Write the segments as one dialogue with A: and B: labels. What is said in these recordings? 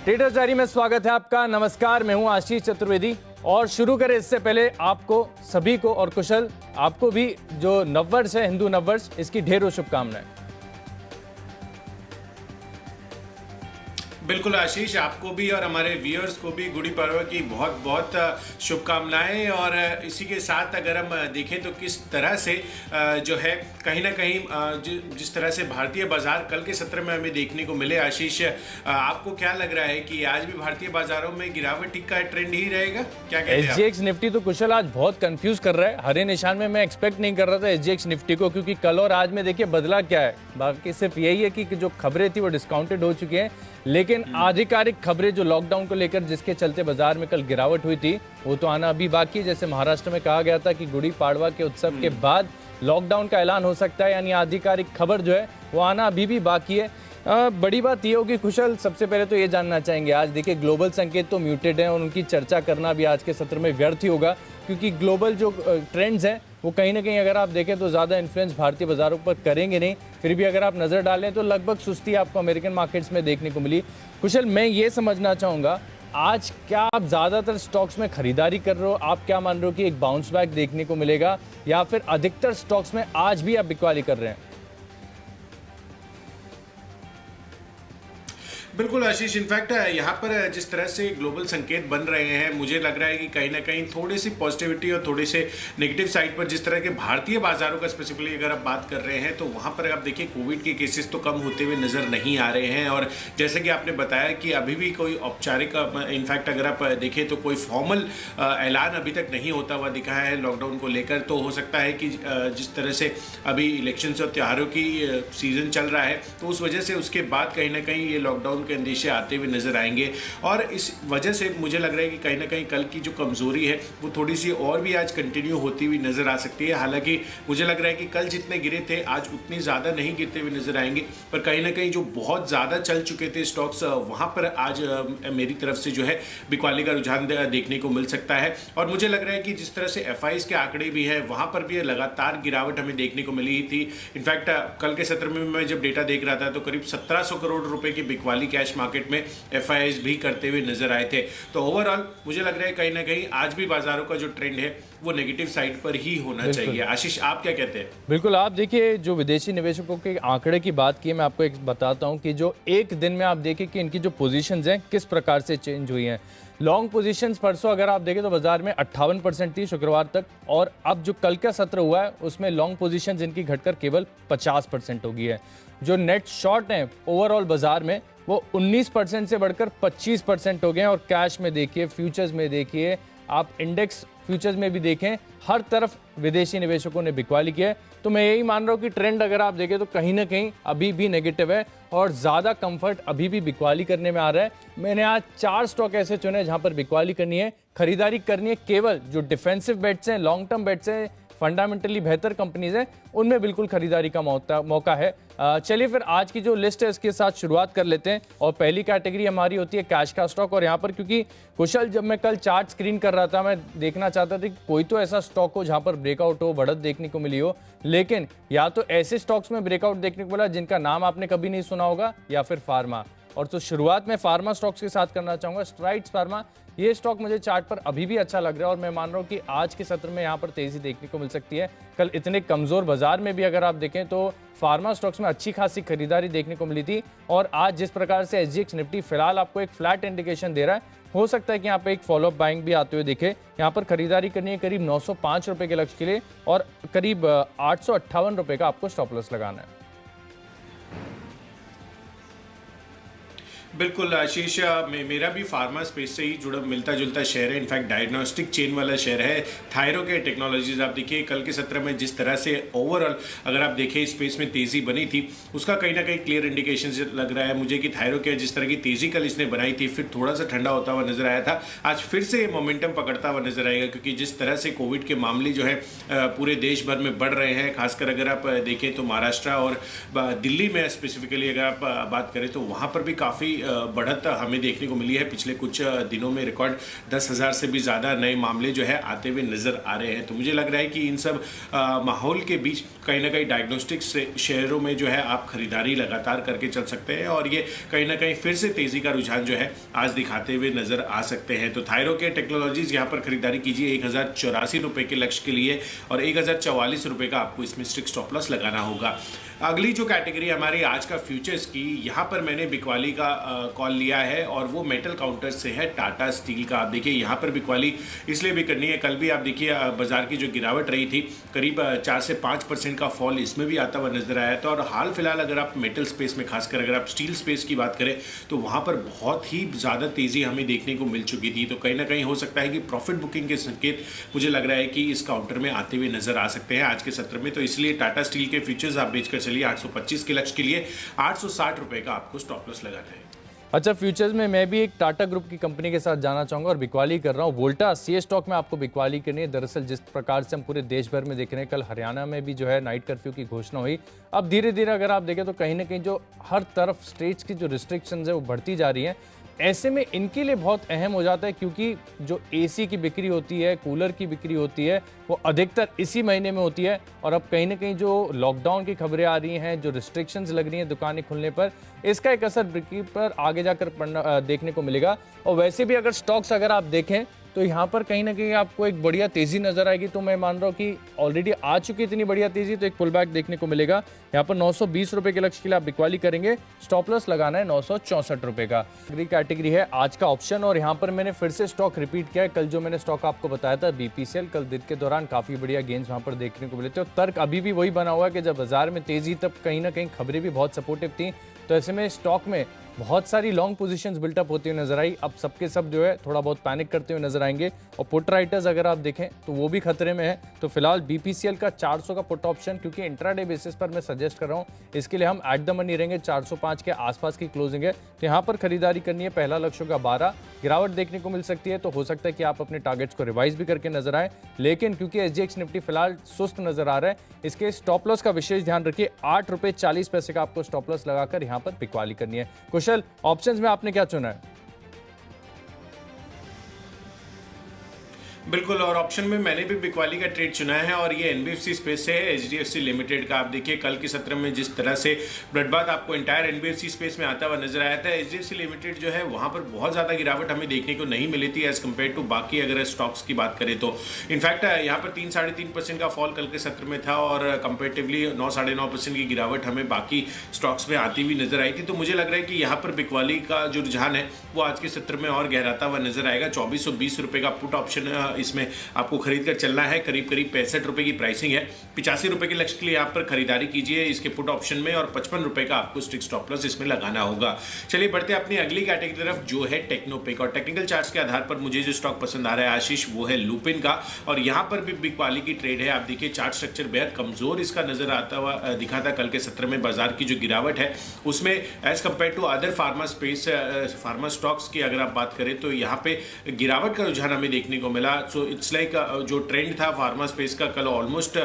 A: Traders diary में स्वागत है आपका। नमस्कार, मैं हूं आशीष चतुर्वेदी और शुरू करें इससे पहले आपको सभी को और कुशल आपको भी जो नववर्ष है, हिंदू नववर्ष, इसकी ढेरों शुभकामनाएं।
B: बिल्कुल आशीष, आपको भी और हमारे व्यूअर्स को भी गुड़ी पड़वा की बहुत बहुत शुभकामनाएं। और इसी के साथ अगर हम देखें तो किस तरह से जो है कहीं ना कहीं जिस तरह से भारतीय बाजार कल के सत्र में हमें देखने को मिले, आशीष आपको क्या लग रहा है कि आज भी भारतीय बाजारों में गिरावट का ट्रेंड ही रहेगा? क्या कहते हैं?
A: एसजीएक्स निफ्टी तो कुशल आज बहुत कंफ्यूज कर रहा है। हरे निशान में मैं एक्सपेक्ट नहीं कर रहा था एसजीएक्स निफ्टी को, क्योंकि कल और आज में देखिए बदला क्या है। बाकी सिर्फ यही है कि जो खबरें थी वो डिस्काउंटेड हो चुकी हैं, लेकिन आधिकारिक खबरें जो लॉकडाउन को लेकर जिसके चलते बाजार में कल गिरावट हुई थी वो तो आना अभी बाकी है। जैसे महाराष्ट्र में कहा गया था कि गुड़ी पाड़वा के उत्सव के बाद लॉकडाउन का ऐलान हो सकता है, यानी आधिकारिक खबर जो है वो आना अभी भी बाकी है। बड़ी बात ये होगी कुशल, सबसे पहले तो ये जानना चाहेंगे, आज देखिए ग्लोबल संकेत तो म्यूटेड हैं और उनकी चर्चा करना भी आज के सत्र में व्यर्थ ही होगा, क्योंकि ग्लोबल जो ट्रेंड्स हैं वो कहीं ना कहीं अगर आप देखें तो ज़्यादा इन्फ्लुएंस भारतीय बाजारों पर करेंगे नहीं। फिर भी अगर आप नज़र डालें तो लगभग सुस्ती आपको अमेरिकन मार्केट्स में देखने को मिली। कुशल, मैं ये समझना चाहूँगा, आज क्या आप ज़्यादातर स्टॉक्स में खरीदारी कर रहे हो? आप क्या मान रहे हो कि एक बाउंस बैक देखने को मिलेगा, या फिर अधिकतर स्टॉक्स में आज भी आप बिकवाली कर रहे हैं?
B: बिल्कुल आशीष, इनफैक्ट यहाँ पर जिस तरह से ग्लोबल संकेत बन रहे हैं, मुझे लग रहा है कि कहीं ना कहीं थोड़ी सी पॉजिटिविटी और थोड़े से नेगेटिव साइड पर, जिस तरह के भारतीय बाजारों का स्पेसिफिकली अगर आप बात कर रहे हैं तो वहाँ पर आप देखिए कोविड के केसेस तो कम होते हुए नज़र नहीं आ रहे हैं। और जैसे कि आपने बताया कि अभी भी कोई औपचारिक, इनफैक्ट अगर आप देखें तो कोई फॉर्मल ऐलान अभी तक नहीं होता हुआ दिखा है लॉकडाउन को लेकर। तो हो सकता है कि जिस तरह से अभी इलेक्शंस और त्योहारों की सीज़न चल रहा है तो उस वजह से उसके बाद कहीं ना कहीं ये लॉकडाउन के अंदेशे आते हुए नजर आएंगे। और इस वजह से मुझे लग रहा है कि कहीं ना कहीं कल की जो कमजोरी है वो थोड़ी सी और भी आज कंटिन्यू होती हुई नजर आ सकती है। हालांकि मुझे लग रहा है कि कल जितने गिरे थे आज उतनी ज़्यादा नहीं गिरते हुए नजर आएंगे, पर कहीं ना कहीं जो बहुत ज़्यादा चल चुके थे स्टॉक्स, वहाँ पर आज मेरी तरफ से जो है बिकवाली का रुझान देखने को मिल सकता है। और मुझे लग रहा है कि जिस तरह से एफआईज के आंकड़े भी है वहाँ पर भी लगातार गिरावट हमें देखने को मिली थी। इनफैक्ट कल के सत्र में मैं जब डेटा देख रहा था तो करीब 1700 करोड़ रुपए की बिकवाली कैश मार्केट में एफआईआईज भी करते हुए नजर आए थे। तो ओवरऑल मुझे लग रहा है कहीं ना कहीं आज भी बाजारों का जो ट्रेंड है वो नेगेटिव साइड पर ही होना चाहिए। आशीष, आप क्या कहते हैं? बिल्कुल,
A: आप देखिए जो विदेशी निवेशकों के आंकड़े की बात की, मैं आपको एक बताता हूं कि जो एक दिन में आप देखिए कि इनकी जो पोजीशंस हैं किस प्रकार से चेंज हुई हैं। लॉन्ग पोजीशंस परसों अगर आप देखें तो बाजार में 58% थी शुक्रवार तक, और अब जो कल का सत्र हुआ है उसमें लॉन्ग पोजीशंस इनकी घटकर केवल 50% हो गई है। जो नेट शॉर्ट हैं ओवरऑल बाजार में वो 19% से बढ़कर 25% हो गए हैं। और कैश में देखिए, फ्यूचर्स में देखिए, आप इंडेक्स फ्यूचर्स में भी देखें, हर तरफ विदेशी निवेशकों ने बिकवाली की है। तो मैं यही मान रहा हूँ कि ट्रेंड अगर आप देखें तो कहीं ना कहीं अभी भी नेगेटिव है और ज़्यादा कंफर्ट अभी भी बिकवाली करने में आ रहा है। मैंने आज 4 स्टॉक ऐसे चुने जहां पर बिकवाली करनी है, खरीदारी करनी है। केवल जो डिफेंसिव बेट्स हैं, लॉन्ग टर्म बेट्स हैं, फंडामेंटली बेहतर कंपनीज हैं, उनमें बिल्कुल खरीदारी का मौका है। चलिए फिर आज की जो लिस्ट है इसके साथ शुरुआत कर लेते हैं। और पहली कैटेगरी हमारी होती है कैश का स्टॉक। और यहाँ पर क्योंकि कुशल, जब मैं कल चार्ट स्क्रीन कर रहा था, मैं देखना चाहता था कि कोई तो ऐसा स्टॉक हो जहाँ पर ब्रेकआउट हो, बढ़त देखने को मिली हो, लेकिन या तो ऐसे स्टॉक्स में ब्रेकआउट देखने को मिला जिनका नाम आपने कभी नहीं सुना होगा, या फिर फार्मा। और तो शुरुआत में फार्मा स्टॉक्स के साथ करना चाहूँगा। स्ट्राइड्स फार्मा, ये स्टॉक मुझे चार्ट पर अभी भी अच्छा लग रहा है और मैं मान रहा हूँ कि आज के सत्र में यहाँ पर तेजी देखने को मिल सकती है। कल इतने कमजोर बाजार में भी अगर आप देखें तो फार्मा स्टॉक्स में अच्छी खासी खरीदारी देखने को मिली थी। और आज जिस प्रकार से एसजीएक्स निफ्टी फिलहाल आपको एक फ्लैट इंडिकेशन दे रहा है, हो सकता है कि यहाँ पे एक फॉलोअप बाइंग भी आते हुए दिखे। यहाँ पर खरीदारी करनी है करीब 905 रुपए के लक्ष्य के लिए और करीब 858 रुपए का आपको स्टॉप लॉस लगाना है।
B: बिल्कुल आशीष, मेरा भी फार्मा स्पेस से ही जुड़ा मिलता जुलता शेयर है। इनफैक्ट डायग्नोस्टिक चेन वाला शेयर है थायरो के टेक्नोलॉजीज। आप देखिए कल के सत्र में जिस तरह से ओवरऑल अगर आप देखें स्पेस में तेजी बनी थी, उसका कहीं ना कहीं क्लियर इंडिकेशन लग रहा है मुझे कि थायरो के जिस तरह की तेजी कल इसने बनाई थी, फिर थोड़ा सा ठंडा होता हुआ नजर आया था, आज फिर से मोमेंटम पकड़ता हुआ नजर आएगा। क्योंकि जिस तरह से कोविड के मामले जो है पूरे देश भर में बढ़ रहे हैं, खासकर अगर आप देखें तो महाराष्ट्र और दिल्ली में स्पेसिफिकली अगर आप बात करें तो वहाँ पर भी काफ़ी बढ़त हमें देखने को मिली है। पिछले कुछ दिनों में रिकॉर्ड 10,000 से भी ज़्यादा नए मामले जो है आते हुए नज़र आ रहे हैं। तो मुझे लग रहा है कि इन सब माहौल के बीच कहीं ना कहीं डायग्नोस्टिक्स शेयरों में जो है आप खरीदारी लगातार करके चल सकते हैं और ये कहीं ना कहीं फिर से तेज़ी का रुझान जो है आज दिखाते हुए नज़र आ सकते हैं। तो थायरोकेयर टेक्नोलॉजीज़ यहाँ पर खरीदारी कीजिए 1,084 रुपये के लक्ष्य के लिए और 1,044 रुपये का आपको इसमें स्ट्रिक्ट स्टॉप लॉस लगाना होगा। अगली जो कैटेगरी हमारी आज का फ्यूचर्स की, यहाँ पर मैंने बिकवाली का कॉल लिया है और वो मेटल काउंटर से है टाटा स्टील का। आप देखिए यहाँ पर बिकवाली इसलिए भी करनी है, कल भी आप देखिए बाजार की जो गिरावट रही थी करीब 4 से 5% का फॉल इसमें भी आता हुआ नजर आया था। और हाल फिलहाल अगर आप मेटल स्पेस में, खासकर अगर आप स्टील स्पेस की बात करें तो वहाँ पर बहुत ही ज़्यादा तेज़ी हमें देखने को मिल चुकी थी। तो कहीं ना कहीं हो सकता है कि प्रॉफिट बुकिंग के संकेत मुझे लग रहा है कि इस काउंटर में आते हुए नजर आ सकते हैं आज के सत्र में। तो इसलिए टाटा स्टील के फ्यूचर्स आप बेचकर चलिए 825 के लक्ष्य के लिए 860 रुपये का आपको स्टॉप लॉस लगाना है।
A: अच्छा, फ्यूचर्स में मैं भी एक टाटा ग्रुप की कंपनी के साथ जाना चाहूंगा और बिकवाली कर रहा हूँ वोल्टास। ये स्टॉक में आपको बिकवाली करनी है। दरअसल जिस प्रकार से हम पूरे देश भर में देख रहे हैं, कल हरियाणा में भी जो है नाइट कर्फ्यू की घोषणा हुई। अब धीरे धीरे अगर आप देखें तो कहीं ना कहीं जो हर तरफ स्टेट्स की जो रिस्ट्रिक्शंस है वो बढ़ती जा रही हैं। ऐसे में इनके लिए बहुत अहम हो जाता है क्योंकि जो एसी की बिक्री होती है, कूलर की बिक्री होती है, वो अधिकतर इसी महीने में होती है। और अब कहीं ना कहीं जो लॉकडाउन की खबरें आ रही हैं, जो रिस्ट्रिक्शंस लग रही हैं दुकानें खुलने पर, इसका एक असर बिक्री पर आगे जाकर देखने को मिलेगा। और वैसे भी अगर स्टॉक्स अगर आप देखें तो यहाँ पर कहीं ना कहीं आपको एक बढ़िया तेजी नजर आएगी। तो मैं मान रहा हूँ कि ऑलरेडी आ चुकी इतनी बढ़िया तेजी, तो एक पुल बैक देखने को मिलेगा। यहाँ पर 920 रुपये के लक्ष्य के लिए आप बिकवाली करेंगे, स्टॉप लॉस लगाना है 964 रुपये का। अगली कैटेगरी है आज का ऑप्शन और यहाँ पर मैंने फिर से स्टॉक रिपीट किया है। कल जो मैंने स्टॉक आपको बताया था BPCL, कल दिन के दौरान काफी बढ़िया गेंस वहाँ पर देखने को मिले थे। और तर्क अभी भी वही बना हुआ है कि जब बाजार में तेजी तब कहीं ना कहीं खबरें भी बहुत सपोर्टिव थी। तो ऐसे में स्टॉक में बहुत सारी लॉन्ग पोजीशंस बिल्टअप होती हुई नजर आई। अब सबके सब जो है थोड़ा बहुत पैनिक करते हुए नजर आएंगे। और पुट राइटर्स अगर आप देखें तो वो भी खतरे में है। तो फिलहाल BPCL का 400 का पुट ऑप्शन, क्योंकि इंट्राडे बेसिस पर मैं सजेस्ट कर रहा हूँ, इसके लिए हम एट द मनी रहेंगे। 405 के आसपास की क्लोजिंग है, तो यहाँ पर खरीदारी करनी है। पहला लक्ष्य का 12, गिरावट देखने को मिल सकती है। तो हो सकता है कि आप अपने टारगेट्स को रिवाइज भी करके नजर आए। लेकिन क्योंकि SGX निफ्टी फिलहाल सुस्त नजर आ रहा है, इसके स्टॉप लॉस का विशेष ध्यान रखिए। 8 रुपये 40 पैसे का आपको स्टॉप लॉस लगाकर यहाँ पर बिकवाली करनी है। कुशल, ऑप्शंस में आपने क्या चुना है?
B: बिल्कुल, और ऑप्शन में मैंने भी बिकवाली का ट्रेड चुना है और ये NBFC स्पेस से है, HDFC लिमिटेड का। आप देखिए कल के सत्र में जिस तरह से ब्लडबाथ आपको एंटायर NBFC स्पेस में आता हुआ नजर आया था, HDFC लिमिटेड जो है वहां पर बहुत ज़्यादा गिरावट हमें देखने को नहीं मिली थी एज कम्पेयर टू बाकी अगर स्टॉक्स की बात करें तो। इनफैक्ट यहाँ पर 3-3.5% का फॉल कल के सत्र में था और कंपेरेटिवली 9-9.5% की गिरावट हमें बाकी स्टॉक्स में आती हुई नजर आई थी। तो मुझे लग रहा है कि यहाँ पर बिकवाली का जो रुझान है वो आज के सत्र में और गहराता हुआ नजर आएगा। 2420 रुपये का पुट ऑप्शन इसमें आपको खरीद कर चलना है। करीब 65 रुपए की प्राइसिंग है। 85 रुपए के लक्ष्य के लिए आप पर खरीदारी कीजिए इसके पुट ऑप्शन में और 55 रुपए का आपको स्ट्रिक्ट स्टॉप लॉस इसमें लगाना होगा। चलिए बढ़ते हैं अपनी अगली कैटेगरी तरफ जो है टेक्नोपिक। और टेक्निकल चार्ट्स के आधार पर मुझे जो स्टॉक पसंद आ रहा है आशीष, वो है लुपिन का। और यहाँ पर भी बिकवाली की ट्रेड है। आप देखिए चार्ट स्ट्रक्चर बेहद कमजोर इसका नजर आता हुआ दिखा था कल के सत्र में। बाजार की जो गिरावट है उसमें as compare to other pharma space pharma stocks की अगर आप बात करें तो यहाँ पे गिरावट का रुझान हमें देखने को मिला। सो इट्स लाइक जो ट्रेंड था फार्मा स्पेस का कल ऑलमोस्ट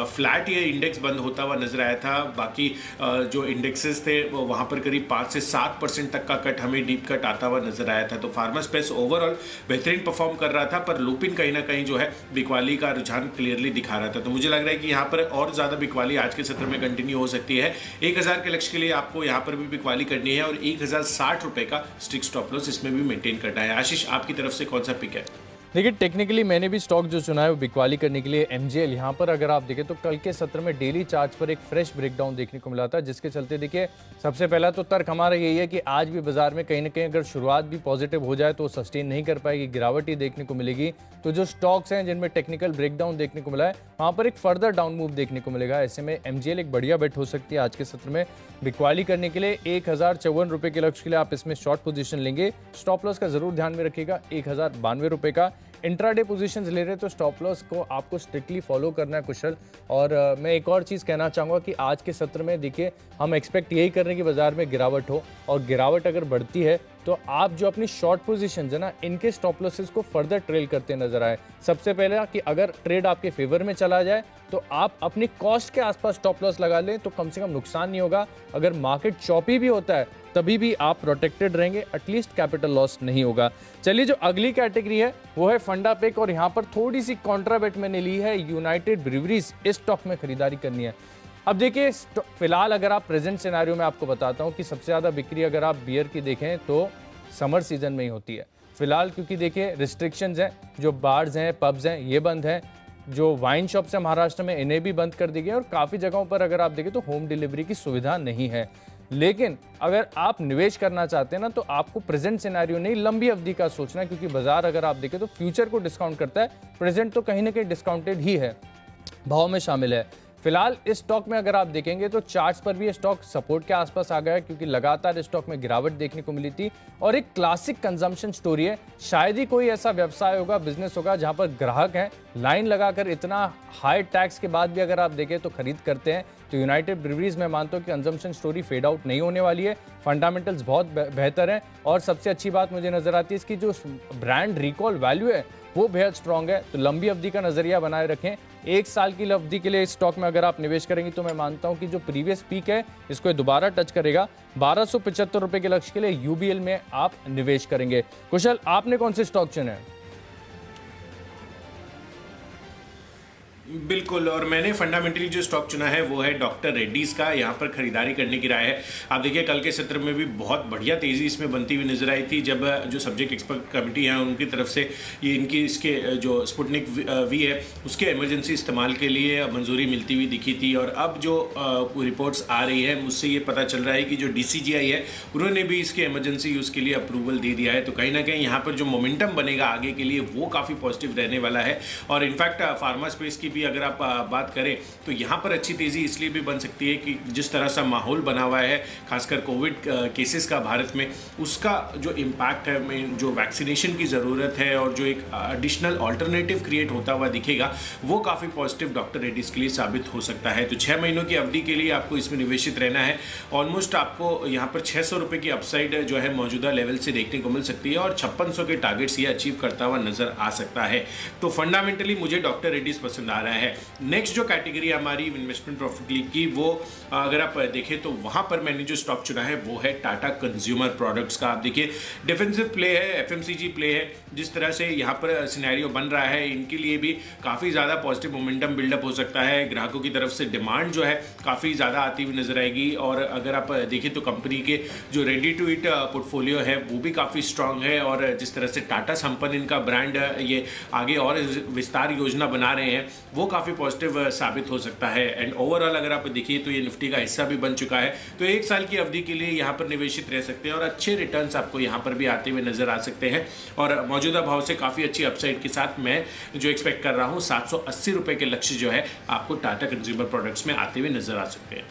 B: फ्लैट ये इंडेक्स बंद होता हुआ नजर आया था। बाकी जो इंडेक्सेस थे वहां पर करीब 5 से 7% तक का कट, हमें डीप कट आता हुआ नजर आया था। तो फार्मा स्पेस ओवरऑल बेहतरीन परफॉर्म कर रहा था, पर लुपिन कहीं ना कहीं जो है बिकवाली का रुझान क्लियरली दिखा रहा था। तो मुझे लग रहा है कि यहाँ पर और ज्यादा बिकवाली आज के सत्र में कंटिन्यू हो सकती है। 1000 के लक्ष्य के लिए आपको यहाँ पर भी बिकवाली करनी है और 1060 रुपए का स्ट्रिक्ट स्टॉप लॉस इसमें भी मेंटेन करना है। आशीष, आपकी तरफ से कौन सा पिक है?
A: देखिए टेक्निकली मैंने भी स्टॉक जो चुना है वो बिकवाली करने के लिए MGL। यहाँ पर अगर आप देखें तो कल के सत्र में डेली चार्ट पर एक फ्रेश ब्रेकडाउन देखने को मिला था, जिसके चलते देखिए सबसे पहला तो तर्क हमारा यही है कि आज भी बाजार में कहीं ना कहीं अगर शुरुआत भी पॉजिटिव हो जाए तो सस्टेन नहीं कर पाएगी, गिरावट ही देखने को मिलेगी। तो जो स्टॉक्स हैं जिनमें टेक्निकल ब्रेकडाउन देखने को मिला है वहाँ पर एक फर्दर डाउन मूव देखने को मिलेगा। ऐसे में MGL एक बढ़िया बेट हो सकती है आज के सत्र में। बिकवाली करने के लिए 1054 रुपये के लक्ष्य के लिए आप इसमें शॉर्ट पोजीशन लेंगे। स्टॉप लॉस का जरूर ध्यान में रखिएगा 1092 रुपये का। इंट्राडे पोजीशंस ले रहे हैं तो स्टॉप लॉस को आपको स्ट्रिक्टली फॉलो करना है कुशल। और मैं एक और चीज़ कहना चाहूँगा कि आज के सत्र में देखिए हम एक्सपेक्ट यही कर रहे हैं कि बाजार में गिरावट हो, और गिरावट अगर बढ़ती है तो आप जो अपनी शॉर्ट पोजीशंस है ना, इनके स्टॉप लॉसेस को फर्दर ट्रेल करते नजर आए। सबसे पहले कि अगर ट्रेड आपके फेवर में चला जाए तो आप अपनी कॉस्ट के आसपास स्टॉप लॉस लगा लें तो कम से कम नुकसान नहीं होगा। अगर मार्केट चॉपी भी होता है तभी भी आप प्रोटेक्टेड रहेंगे, एटलीस्ट कैपिटल लॉस नहीं होगा। चलिए, जो अगली कैटेगरी है वो है फंडा पिक, और यहाँ पर थोड़ी सी कॉन्ट्राबेट मैंने ली है, यूनाइटेड ब्रीवरीज। इस स्टॉक में खरीदारी करनी है। अब देखिए, फिलहाल अगर आप प्रेजेंट सिनेरियो में आपको बताता हूं कि सबसे ज़्यादा बिक्री अगर आप बियर की देखें तो समर सीजन में ही होती है फिलहाल, क्योंकि देखिए रिस्ट्रिक्शंस हैं, जो बार्स हैं, पब्स हैं, ये बंद हैं। जो वाइन शॉप्स हैं महाराष्ट्र में, इन्हें भी बंद कर दी गई, और काफ़ी जगहों पर अगर आप देखें तो होम डिलीवरी की सुविधा नहीं है। लेकिन अगर आप निवेश करना चाहते हैं ना, तो आपको प्रेजेंट सिनेरियो नहीं, लंबी अवधि का सोचना है, क्योंकि बाजार अगर आप देखें तो फ्यूचर को डिस्काउंट करता है, प्रेजेंट तो कहीं ना कहीं डिस्काउंटेड ही है, भाव में शामिल है। फिलहाल इस स्टॉक में अगर आप देखेंगे तो चार्ट्स पर भी ये स्टॉक सपोर्ट के आसपास आ गया है, क्योंकि लगातार इस स्टॉक में गिरावट देखने को मिली थी, और एक क्लासिक कंजम्पशन स्टोरी है। शायद ही कोई ऐसा व्यवसाय होगा, बिजनेस होगा, जहां पर ग्राहक हैं लाइन लगाकर इतना हाई टैक्स के बाद भी अगर आप देखें तो खरीद करते हैं। तो यूनाइटेड ब्रीवरीज में मानता हूं कि कंजम्पशन स्टोरी फेड आउट नहीं होने वाली है, फंडामेंटल्स बहुत बेहतर हैं, और सबसे अच्छी बात मुझे नजर आती है इसकी जो ब्रांड रिकॉल वैल्यू है वो बेहद स्ट्रांग है। तो लंबी अवधि का नजरिया बनाए रखें। एक साल की अवधि के लिए इस स्टॉक में अगर आप निवेश करेंगे तो मैं मानता हूं कि जो प्रीवियस पीक है इसको दोबारा टच करेगा। 1275 रुपए के लक्ष्य के लिए यूबीएल में आप निवेश करेंगे। कुशल, आपने कौन से स्टॉक चुने?
B: बिल्कुल, और मैंने फंडामेंटली जो स्टॉक चुना है वो है डॉक्टर रेड्डीज का। यहाँ पर खरीदारी करने की राय है। आप देखिए कल के सत्र में भी बहुत बढ़िया तेजी इसमें बनती हुई नजर आई थी, जब जो सब्जेक्ट एक्सपर्ट कमेटी है उनकी तरफ से ये इनकी इसके जो स्पुतनिक वी है उसके इमरजेंसी इस्तेमाल के लिए मंजूरी मिलती हुई दिखी थी। और अब जो रिपोर्ट्स आ रही है मुझसे ये पता चल रहा है कि जो DCGI है उन्होंने भी इसके इमरजेंसी यूज़ के लिए अप्रूवल दे दिया है। तो कहीं ना कहीं यहाँ पर जो मोमेंटम बनेगा आगे के लिए वो काफ़ी पॉजिटिव रहने वाला है। और इनफैक्ट फार्मा स्पेस की भी अगर आप बात करें तो यहाँ पर अच्छी तेजी इसलिए भी बन सकती है कि जिस तरह सा माहौल बना हुआ है, खासकर कोविड केसेस का भारत में, उसका जो इम्पैक्ट है, जो वैक्सीनेशन की ज़रूरत है और जो एक एडिशनल ऑल्टरनेटिव क्रिएट होता हुआ दिखेगा, वो काफ़ी पॉजिटिव डॉक्टर रेड्डीज के लिए साबित हो सकता है। तो 6 महीनों की अवधि के लिए आपको इसमें निवेशित रहना है। ऑलमोस्ट आपको यहाँ पर 600 रुपये की अपसाइड जो है मौजूदा लेवल से देखने को मिल सकती है, और 5600 के टारगेट्स ये अचीव करता हुआ नजर आ सकता है। तो फंडामेंटली मुझे डॉक्टर रेड्डीज पसंद आ रहा है। नेक्स्ट जो कैटेगरी हमारी इन्वेस्टमेंट प्रॉफिट लीग की, वो अगर आप देखें तो वहां पर मैंने जो स्टॉक चुना है वो है टाटा कंज्यूमर प्रोडक्ट्स का। आप देखिए डिफेंसिव प्ले है, FMCG प्ले है। जिस तरह से यहाँ पर सिनेरियो बन रहा है, इनके लिए भी काफ़ी ज़्यादा पॉजिटिव मोमेंटम बिल्डअप हो सकता है। ग्राहकों की तरफ से डिमांड जो है काफ़ी ज़्यादा आती हुई नजर आएगी। और अगर आप देखें तो कंपनी के जो रेडी टू ईट पोर्टफोलियो है वो भी काफ़ी स्ट्रांग है। और जिस तरह से टाटा संपन्न इनका ब्रांड ये आगे और विस्तार योजना बना रहे हैं, वो काफ़ी पॉजिटिव साबित हो सकता है। एंड ओवरऑल अगर आप देखिए तो ये निफ्टी का हिस्सा भी बन चुका है। तो 1 साल की अवधि के लिए यहाँ पर निवेशित रह सकते हैं, और अच्छे रिटर्न्स आपको यहाँ पर भी आते हुए नजर आ सकते हैं। और मौजूदा भाव से काफ़ी अच्छी अपसाइड के साथ मैं जो एक्सपेक्ट कर रहा हूँ 780 रुपये के लक्ष्य जो है आपको टाटा कंज्यूमर प्रोडक्ट्स में आते हुए नजर आ सकते हैं।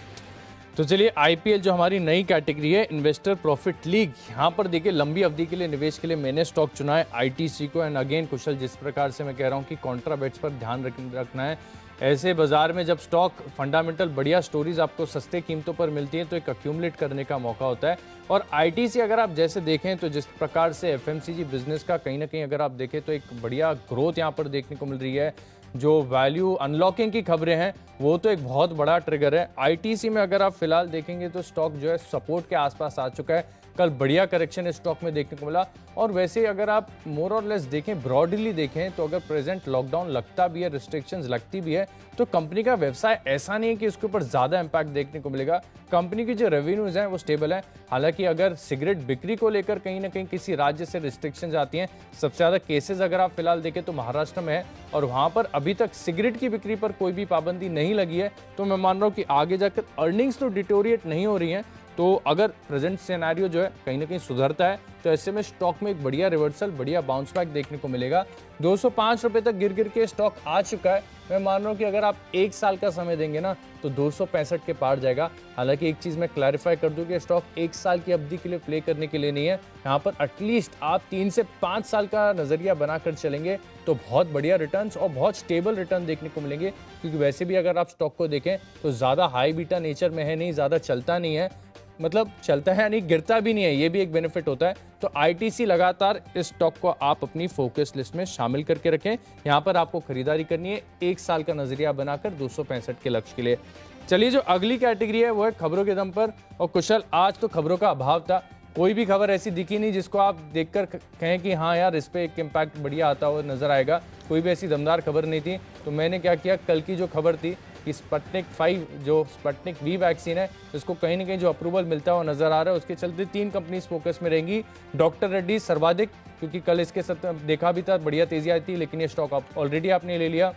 A: तो चलिए, IPL जो हमारी नई कैटेगरी है, इन्वेस्टर प्रॉफिट लीग, यहाँ पर देखिए लंबी अवधि के लिए निवेश के लिए मैंने स्टॉक चुना है ITC को। एंड अगेन कुशल, जिस प्रकार से मैं कह रहा हूँ कि कॉन्ट्रा बेट्स पर ध्यान रखना है। ऐसे बाजार में जब स्टॉक फंडामेंटल बढ़िया स्टोरीज आपको सस्ते कीमतों पर मिलती हैं तो एक अक्यूमुलेट करने का मौका होता है। और ITC अगर आप जैसे देखें तो जिस प्रकार से FMCG बिजनेस का कहीं ना कहीं अगर आप देखें तो एक बढ़िया ग्रोथ यहाँ पर देखने को मिल रही है। जो वैल्यू अनलॉकिंग की खबरें हैं वो तो एक बहुत बड़ा ट्रिगर है। ITC में अगर आप फिलहाल देखेंगे तो स्टॉक जो है सपोर्ट के आसपास आ चुका है। कल बढ़िया करेक्शन इस स्टॉक में देखने को मिला। और वैसे अगर आप मोर और लेस देखें, ब्रॉडली देखें, तो अगर प्रेजेंट लॉकडाउन लगता भी है, रिस्ट्रिक्शंस लगती भी है, तो कंपनी का व्यवसाय ऐसा नहीं है कि उसके ऊपर ज़्यादा इम्पैक्ट देखने को मिलेगा। कंपनी की जो रेवेन्यूज हैं वो स्टेबल हैं। हालांकि अगर सिगरेट बिक्री को लेकर कहीं ना कहीं किसी राज्य से रिस्ट्रिक्शंस आती हैं, सबसे ज़्यादा केसेस अगर आप फिलहाल देखें तो महाराष्ट्र में है, और वहाँ पर अभी तक सिगरेट की बिक्री पर कोई भी पाबंदी नहीं लगी है। तो मैं मान रहा हूँ कि आगे जाकर अर्निंग्स तो डिटोरिएट नहीं हो रही हैं, तो अगर प्रेजेंट सिनेरियो जो है कहीं ना कहीं सुधरता है तो ऐसे में स्टॉक में एक बढ़िया रिवर्सल, बढ़िया बाउंस बैक देखने को मिलेगा। 205 रुपए तक गिर गिर के स्टॉक आ चुका है। मैं मान रहा हूँ कि अगर आप एक साल का समय देंगे ना तो 265 के पार जाएगा। हालांकि एक चीज़ मैं क्लैरिफाई कर दूं कि स्टॉक एक साल की अवधि के लिए प्ले करने के लिए नहीं है। यहाँ पर एटलीस्ट आप 3 से 5 साल का नज़रिया बनाकर चलेंगे तो बहुत बढ़िया रिटर्न्स और बहुत स्टेबल रिटर्न देखने को मिलेंगे, क्योंकि वैसे भी अगर आप स्टॉक को देखें तो ज़्यादा हाई बीटा नेचर में है नहीं, ज़्यादा चलता नहीं है, मतलब चलता है यानी गिरता भी नहीं है, ये भी एक बेनिफिट होता है। तो आईटीसी लगातार इस स्टॉक को आप अपनी फोकस लिस्ट में शामिल करके रखें। यहाँ पर आपको खरीदारी करनी है एक साल का नजरिया बनाकर 265 के लक्ष्य के लिए। चलिए, जो अगली कैटेगरी है वो है खबरों के दम पर। और कुशल, आज तो खबरों का अभाव था, कोई भी खबर ऐसी दिखी नहीं जिसको आप देखकर कहें कि हाँ यार इस पे एक इम्पैक्ट बढ़िया आता हुआ नजर आएगा। कोई भी ऐसी दमदार खबर नहीं थी। तो मैंने क्या किया, कल की जो खबर थी कि स्पुतनिक 5 जो स्पुतनिक वी वैक्सीन है इसको कहीं ना कहीं जो अप्रूवल मिलता हुआ नजर आ रहा है, उसके चलते 3 कंपनीज फोकस में रहेंगी। डॉक्टर रेड्डी सर्वाधिक, क्योंकि कल इसके साथ देखा भी था बढ़िया तेजी आई थी, लेकिन ये स्टॉक आप ऑलरेडी आपने ले लिया।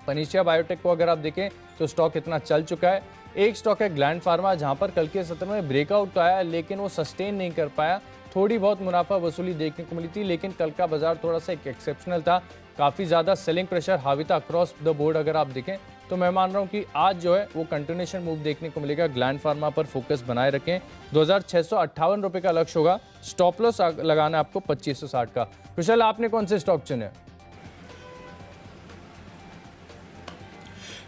A: पनीशिया बायोटेक को अगर आप देखें तो स्टॉक इतना चल चुका है। एक स्टॉक है ग्लैंड फार्मा, जहां पर कल के सत्र में ब्रेकआउट तो आया लेकिन वो सस्टेन नहीं कर पाया। थोड़ी बहुत मुनाफा वसूली देखने को मिली थी, लेकिन कल का बाजार थोड़ा सा एक एक्सेप्शनल था। काफ़ी ज़्यादा सेलिंग प्रेशर हावी था अक्रॉस द बोर्ड। अगर आप देखें तो मैं मान रहा हूं कि आज जो है वो कंटिन्यूएशन मूव देखने को मिलेगा। ग्लैंड फार्मा पर फोकस बनाए रखें। 2658 रुपये का लक्ष्य होगा। स्टॉप लॉस लगाना है आपको 2560 का। कुशल, आपने कौन से स्टॉक चुने?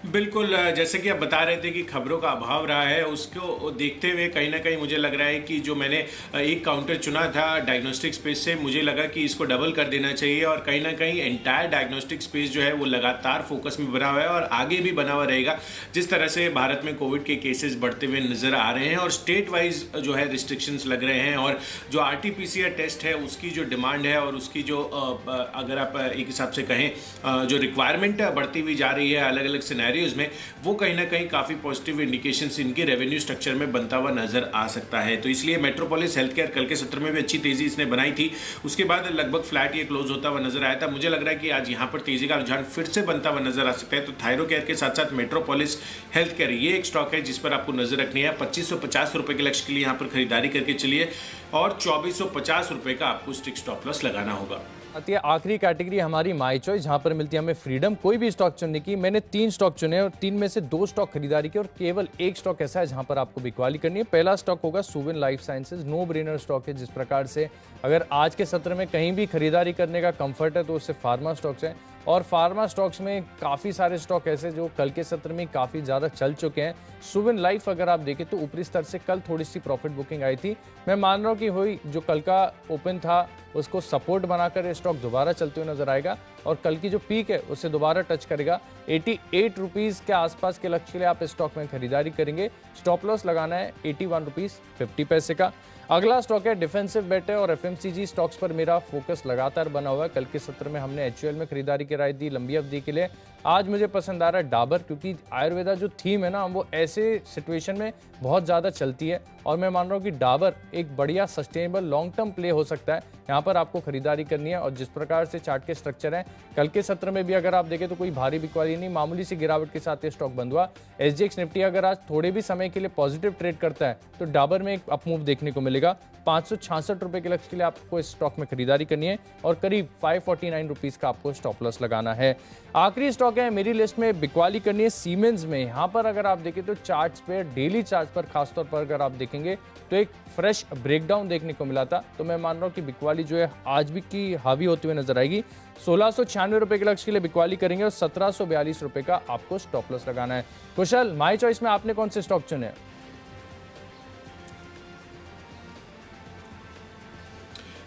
B: बिल्कुल, जैसे कि आप बता रहे थे कि खबरों का अभाव रहा है, उसको देखते हुए कहीं ना कहीं मुझे लग रहा है कि जो मैंने एक काउंटर चुना था डायग्नोस्टिक स्पेस से, मुझे लगा कि इसको डबल कर देना चाहिए। और कहीं ना कहीं एंटायर डायग्नोस्टिक स्पेस जो है वो लगातार फोकस में बना हुआ है और आगे भी बना हुआ रहेगा। जिस तरह से भारत में कोविड के केसेस बढ़ते हुए नजर आ रहे हैं और स्टेट वाइज जो है रिस्ट्रिक्शंस लग रहे हैं, और जो RT-PCR टेस्ट है उसकी जो डिमांड है और उसकी जो अगर आप एक हिसाब से कहें जो रिक्वायरमेंट बढ़ती हुई जा रही है अलग अलग सिनेरियोज में, वो कहीं ना कहीं काफ़ी पॉजिटिव इंडिकेशंस इनके रेवेन्यू स्ट्रक्चर में बनता हुआ नजर आ सकता है। तो इसलिए मेट्रोपोलिस हेल्थ केयर कल के सत्र में भी अच्छी तेजी इसने बनाई थी, उसके बाद लगभग फ्लैट ये क्लोज होता हुआ नजर आया था। मुझे लग रहा है कि आज यहाँ पर तेजी का रुझान फिर से बनता हुआ नजर आ सकता है। तो थायरो केयर के साथ साथ मेट्रोपोलिस हेल्थ केयर ये एक स्टॉक है जिस पर आपको नजर रखनी है। 2550 रुपए के लक्ष्य के लिए यहाँ पर खरीदारी करके चलिए और 2450 रुपए का आपको स्टिक स्टॉप लॉस लगाना होगा।
A: आती है आखिरी कैटेगरी हमारी माई चॉइस, जहां पर मिलती है हमें फ्रीडम कोई भी स्टॉक चुनने की। मैंने 3 स्टॉक चुने और 3 में से 2 स्टॉक खरीदारी की और केवल एक स्टॉक ऐसा है जहां पर आपको बिकवाली करनी है। पहला स्टॉक होगा Suven Life Sciences. No brainer stock है। जिस प्रकार से अगर आज के सत्र में कहीं भी खरीदारी करने का कंफर्ट है तो उससे फार्मा स्टॉक्स हैं, और फार्मा स्टॉक्स में काफ़ी सारे स्टॉक ऐसे जो कल के सत्र में काफ़ी ज़्यादा चल चुके हैं। सुवेन लाइफ अगर आप देखें तो ऊपरी स्तर से कल थोड़ी सी प्रॉफिट बुकिंग आई थी। मैं मान रहा हूँ कि हुई जो कल का ओपन था उसको सपोर्ट बनाकर ये स्टॉक दोबारा चलते हुए नजर आएगा और कल की जो पीक है उससे दोबारा टच करेगा। 88 रुपीज़ के आसपास के लक्ष्य के लिए आप इस स्टॉक में खरीदारी करेंगे। स्टॉप लॉस लगाना है 81 रुपीज़ 50 पैसे का। अगला स्टॉक है डिफेंसिव बेट है और FMCG स्टॉक्स पर मेरा फोकस लगातार बना हुआ है। कल के सत्र में हमने HUL में खरीदारी की राय दी लंबी अवधि के लिए। आज मुझे पसंद आ रहा है डाबर, क्योंकि आयुर्वेदा जो थीम है ना वो ऐसे सिचुएशन में बहुत ज़्यादा चलती है और मैं मान रहा हूँ कि डाबर एक बढ़िया सस्टेनेबल लॉन्ग टर्म प्ले हो सकता है। यहाँ पर आपको खरीदारी करनी है और जिस प्रकार से चार्ट के स्ट्रक्चर हैं कल के सत्र में भी अगर आप देखें तो कोई भारी बिकवाली नहीं, मामूली सी गिरावट के साथ ये स्टॉक बंद हुआ। SGX निफ्टी अगर आज थोड़े भी समय के लिए पॉजिटिव ट्रेड करता है तो डाबर में एक अपमूव देखने को मिलेगा। 566 रुपए के लक्ष्य के लिए आपको इस स्टॉक में खरीदारी करनी है और करीब 549 रुपीज़ का आपको स्टॉप लॉस लगाना है। आखिरी स्टॉक है मेरी लिस्ट में बिकवाली करनी है सीमेंस में। यहाँ पर अगर आप देखें तो चार्ट्स पे, डेली चार्ट्स पर खासतौर पर अगर आप देखेंगे तो एक फ्रेश ब्रेकडाउन देखने को मिला था। तो मैं मान रहा हूँ कि बिकवाली जो है आज भी की हावी होते हुए नजर आएगी। 1696 रुपए के लक्ष्य के लिए बिकवाली करेंगे और 1742 रुपए का आपको स्टॉप लॉस लगाना है। कुशल, माई चॉइस में आपने कौन से स्टॉक चुने?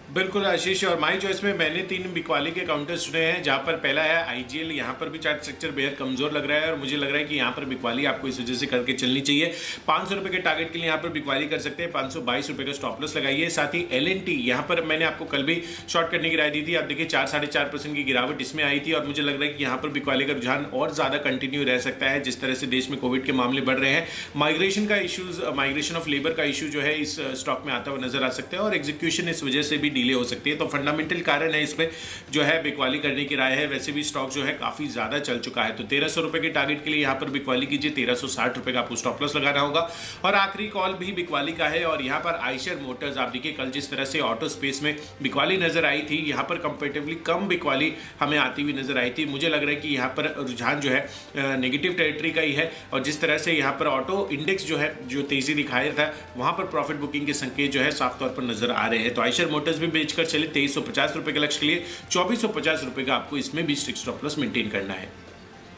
B: बिल्कुल आशीष, और माई चॉइस में मैंने 3 बिकवाली के काउंटर्स चुने हैं, जहां पर पहला है IGL। यहाँ पर भी चार्ट स्ट्रक्चर बेहद कमजोर लग रहा है और मुझे लग रहा है कि यहाँ पर बिकवाली आपको इस वजह से करके चलनी चाहिए। 500 रुपए के टारगेट के लिए यहाँ पर बिकवाली कर सकते हैं। 522 रुपए का स्टॉप लॉस लगाइए। साथ ही LNT, यहाँ पर मैंने आपको कल भी शॉर्ट करने की राय दी थी। आप देखिए 4-4.5% की गिरावट इसमें आई थी और मुझे लग रहा है कि यहाँ पर बिकवाली का रुझान और ज्यादा कंटिन्यू रह सकता है। जिस तरह से देश में कोविड के मामले बढ़ रहे हैं, माइग्रेशन ऑफ लेबर का इशू जो है इस स्टॉक में आता हुआ नजर आ सकता है और एग्जीक्यूशन इस वजह से भी डिले हो सकती है। तो फंडामेंटल कारण है इसमें जो है बिकवाली करने की राय है। वैसे भी स्टॉक जो है काफी ज्यादा चल चुका है, तो 1300 रुपए के टारगेट के लिए यहाँ पर बिकवाली कीजिए। 1360 रुपए का आपको स्टॉप लॉस लगाना होगा। और आखिरी कॉल भी बिकवाली का है, और यहाँ पर आइशर मोटर्स, आप देखिए कल जिस तरह से ऑटो स्पेस में बिकवाली नजर आई थी, यहाँ पर कंपेरेटिवली कम बिकवाली हमें आती हुई नजर आई थी। मुझे लग रहा है कि यहाँ पर रुझान जो है नेगेटिव टेरिटरी का ही है, और जिस तरह से यहाँ पर ऑटो इंडेक्स जो है जो तेजी दिखाया था, वहां पर प्रॉफिट बुकिंग के संकेत जो है साफ तौर पर नजर आ रहे हैं। तो आइशर मोटर्स भी बेचकर चले 2350 रुपए के लक्ष्य के लिए। 2450 रुपए का आपको इसमें भी स्ट्रिक्ट स्टॉप लॉस मेंटेन करना है।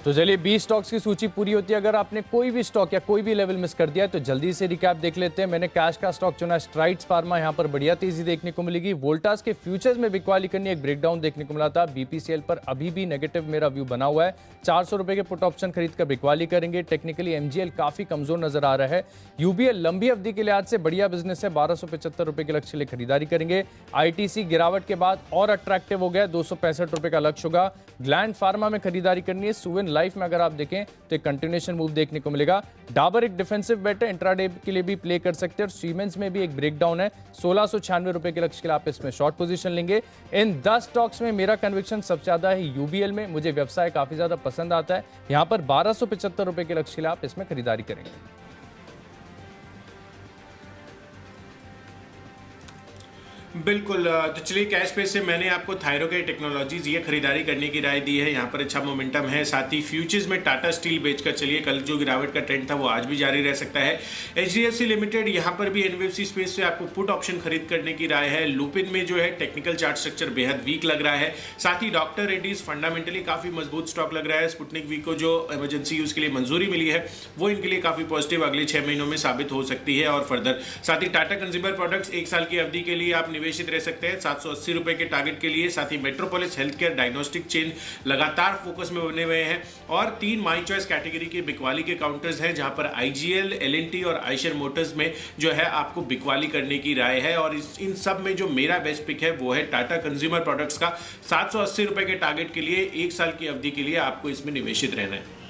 A: तो चलिए 20 स्टॉक्स की सूची पूरी होती है। अगर आपने कोई भी स्टॉक या कोई भी लेवल मिस कर दिया है तो जल्दी से रिकैप देख लेते हैं। मैंने कैश का स्टॉक चुना, स्ट्राइड्स फार्मा, यहां पर बढ़िया तेजी देखने को मिलेगी। वोल्टास के फ्यूचर्स में बिकवाली करनी, एक ब्रेकडाउन देखने को मिला था। बीपीसीएल पर अभी भी नेगेटिव मेरा व्यू बना हुआ है। 400 रुपए के पुट ऑप्शन खरीदकर बिकवाली करेंगे। टेक्निकली एमजीएल काफी कमजोर नजर आ रहा है। यूबीएल लंबी अवधि के लिहाज से बढ़िया बिजनेस है, 1275 रुपए के लक्ष्य के लिए खरीदारी करेंगे। आईटीसी गिरावट के बाद और अट्रैक्टिव हो गया, 265 रुपए का लक्ष्य होगा। ग्लैंड फार्मा में खरीदारी करनी है। सुवेन लाइफ में अगर आप देखें तो एक कंटिन्यूएशन मूव देखने को मिलेगा। डाबर एक डिफेंसिव बेट है, इंट्राडे के लिए भी प्ले कर सकते हैं। और सीमेंस में भी एक ब्रेकडाउन है, 1696 रुपए के लक्ष्य के लिए आप इसमें शॉर्ट पोजीशन लेंगे। इन 10 स्टॉक्स में मेरा कन्विक्शन सबसे ज्यादा है यूबीएल में। मुझे व्यवसाय काफी ज्यादा पसंद आता है। यहां पर 1275 रुपए के लक्ष्य के लिए आप इसमें खरीदारी करेंगे।
B: बिल्कुल, तो चलिए कैश पे से मैंने आपको थायरोकेयर टेक्नोलॉजीज ये खरीदारी करने की राय दी है। यहाँ पर अच्छा मोमेंटम है। साथ ही फ्यूचर्स में टाटा स्टील बेचकर चलिए, कल जो गिरावट का ट्रेंड था वो आज भी जारी रह सकता है। एचडीएफसी लिमिटेड, यहाँ पर भी एनबीएफसी स्पेस से आपको पुट ऑप्शन खरीद करने की राय है। लुपिन में जो है टेक्निकल चार्ट स्ट्रक्चर बेहद वीक लग रहा है। साथ ही डॉक्टर रेड्डीज फंडामेंटली काफी मजबूत स्टॉक लग रहा है। स्पुतनिक वी को जो इमरजेंसी यूज के लिए मंजूरी मिली है वो इनके लिए काफी पॉजिटिव अगले 6 महीनों में साबित हो सकती है। और फर्दर साथ ही टाटा कंज्यूमर प्रोडक्ट्स 1 साल की अवधि के लिए आप निवेशित रह सकते हैं 780 रुपए के टारगेट के लिए। साथ ही Metropolis health care diagnostic chain लगातार फोकस में बने हुए हैं। और 3 माई चॉइस कैटेगरी के बिकवाली के काउंटर्स हैं, जहां पर आईजीएल, एलएनटी और आइशर मोटर्स में जो है आपको बिकवाली करने की राय है। और इन सब में जो मेरा बेस्ट पिक है वो है टाटा कंज्यूमर प्रोडक्ट्स का। 780 रुपए के टारगेट के लिए 1 साल की अवधि के लिए आपको इसमें निवेशित रहना है।